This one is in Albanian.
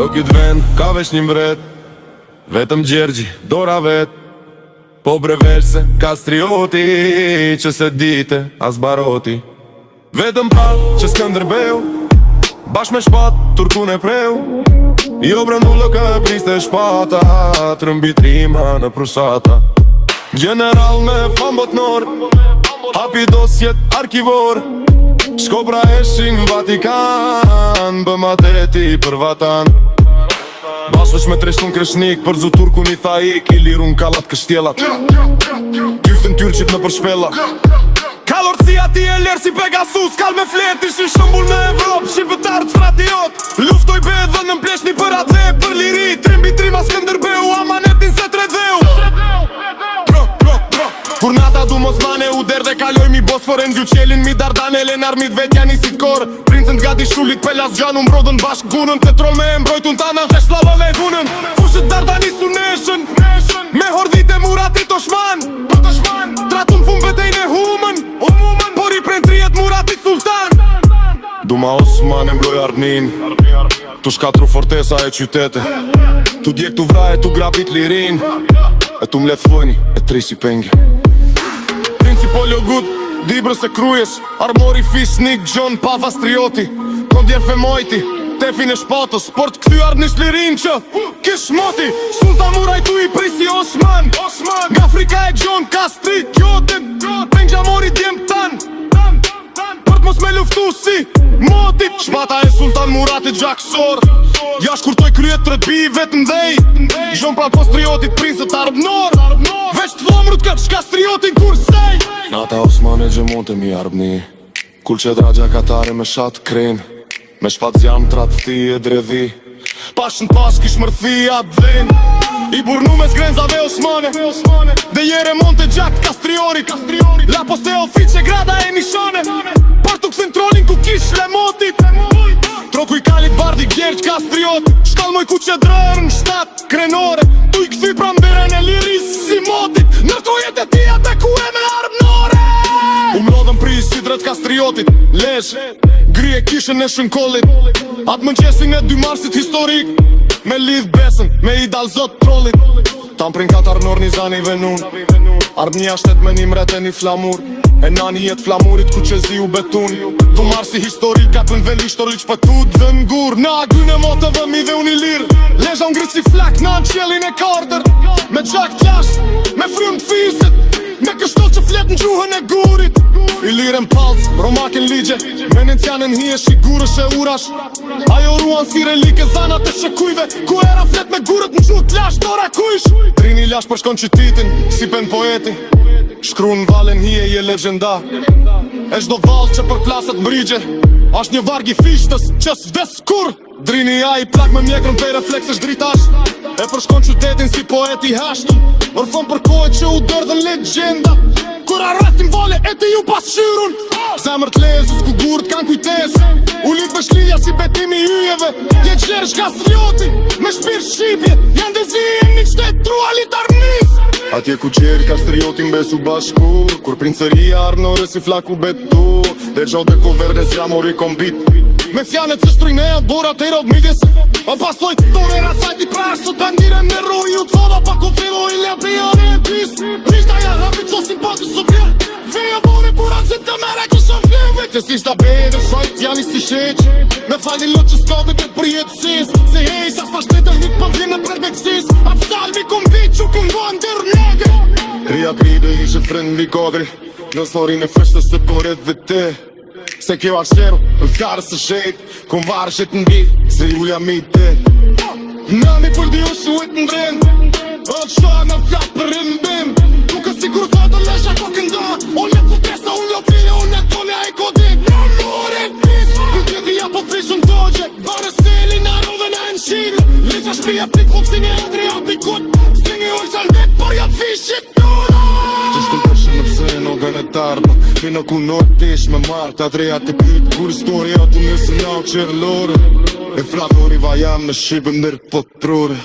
Do këtë vend ka vesh një mbret, vetëm Gjergji, dora vet. Po breverse, Kastrioti, që se dite, as baroti. Vetëm pal, që Skënderbeu, bash me shpat, Turkun e preu. Jo brëndullë ka e priste shpata, trëmbit rima në prusata. General me fam botnor, hapi dosjet arkivor. Shkopra eshin Vatikan, bëm ateti për vatan. Bashvesh me treshtun kreshnik, për zu Turkun i tha ik, i lirun kalat kështjelat. Tyftën tyrqit në përshpella. Kalorësia ti e lerë si Pegasus, kal me flet, ishi Shëmbull në Evropë, shqipëtarët fratiot. Luftoj bedhe në mpleshni për atë, për liri, trimbi trima Skënderbeu, amanetin se tredheu. Kur nata du Mosmane u derde kaloj mi Bosforen, Gjuqelin mi Dardanelen, armit vetja nisit kor. Princën t'gati shullit pelas gjanu mbrodën bashk gunën, petrol me mbrojtun tana, te shlavove gunën. Fushët Dardanis u neshën, me hordit e muratit Oshman. Tratun fun betejn e humën, por i pren trijet muratit sultan. Duma Osman e mbroj Arnin, tu shkatru fortesa e qytete. Tu djek tu vraje, tu grabit lirin, e tu mlet fojni, e trisi penge. Principoljo gut, dibrës e krujes, armori Fisnik, Gjon, Pastrioti. Kondjer Femojti, tefin e shpatës, sport këthy ardnish lirin që kish moti. Sultan murajtu i prisi Osman, nga Afrika e Gjon, Kastri, Gjotin, pengja mori djem tan, për t'mos me luftu si motit. Shpata e Sultan Muratit gjaksor, jash kurtoj kryet tretbi vetëm dhej. Gjon pra Pastriotit prinsët arbnor, veç t'vomrut këtë shkastriotin kur sej. Nata Osman e gjemonte mi arbni, kul që dragja katare me shatë kren, me shpat zjam tratëti e dredhi. Pashën pas kish mërthi atë dhen, i burnu me zgrenzave Osmane, dhe jere monte gjak Kastriorit. La poste ofice grada e nishane, partu këthin trolin ku kish le motit. Troku i kalit bardi Gjergj Kastriot, shkallmoj ku që drërën shtat krenore. Tu i këthy pramberen e liris si motit, nërtojet e tia te ku e me arbnore. U mlodhën pri i sidret Kastriotit, lesh, gri e kishën e shënkollit. Atë mëngjesin e 2 marsit historik, me lidh besën, me i dal zot trollit. Tam prin katar nor një zani venun, arbnia shtet me një mret e një flamur. E nani jet flamurit ku që zi u betun. Tu marë si historik, ka të nveli shtori që pëtut dhe ngur. Na agun e motë dhe mi dhe unë i lirë, lezha unë gritë si flak në anë qelin e karder. Me gjak t'lash, me frymë t'fisit, me kështol që flet në gjuhën e gurit. I lirën palc, romakin ligje, menin t'janën hi e shigurësh e urash. Ajo ruan si relike zanat e shekujve, ku era flet me gurët në gjuhë t'lash tora kujsh. Trini lash për shkon qytitin, si pen poeti, shkru në valen hi e je legenda. E shdo val që për plaset mbrigje, asht një varg i fishtës që s'vdes kur. Drini a i plak me mjekrën pej refleksesh dritash, e për shkon qytetin si poeti hashtu. Orfon për kohë që u dërdhen legenda, kur arrestin vale e ti ju pas shyrun. Zemër t'lezus ku gurët kanë kujtes, u lit me shlidja si betimi yjeve. Je qlerë Kastrioti, me shpirë shqipje, janë dhe zi e një qtet trualit armis. Atje ku qeri Kastrioti mbesu bashku, kur princeria armnore si flaku betu. Dhe gjo dhe ku verde zja mori kombit, me fjanet që shtrujnë e borat e rod midis. A pas lojt tore rasajt i prash, sot bandire me roj u t'foda pa ku fivo i le pijare e pis. Rishta ja hafi qo simpatu së vjer, veja bore pura zit të mere kësho vjer. Vetës ishta bejde shojt janë i si sheq, me falin lot që s'kave të përjetësis. Se hej sa s'pashtetën hik për vjen në predmeksis, a psalmi kum vit që kun go ndër negri. Ria kride ishe friendly kodri, në thorin e fështës të poret dhe te. Se kjo arsheru, në fjarës të shet, kun varëshet në bit, se ju jam i te. Nami për di u shuit në rend, o të shoa në fjat për rëmbim. Nuk e si kur të të lesha ko kënda, unë e putesa, unë lo file, unë e tonja e kodik. Në more pis, në tjeti ja po frishën dogje, bare seli në rove në në shilë. Leqa shpija plik hop si një edri a pikut, si një ullë qalbet, por ja fishit tuna. Qështu përshë në pëse në gënetarë, në ku nërë tesh me marë, ta treja të pytë, kur historia të nësë nga u qërë lore. E fratori va jam në shqipë ndër potrore.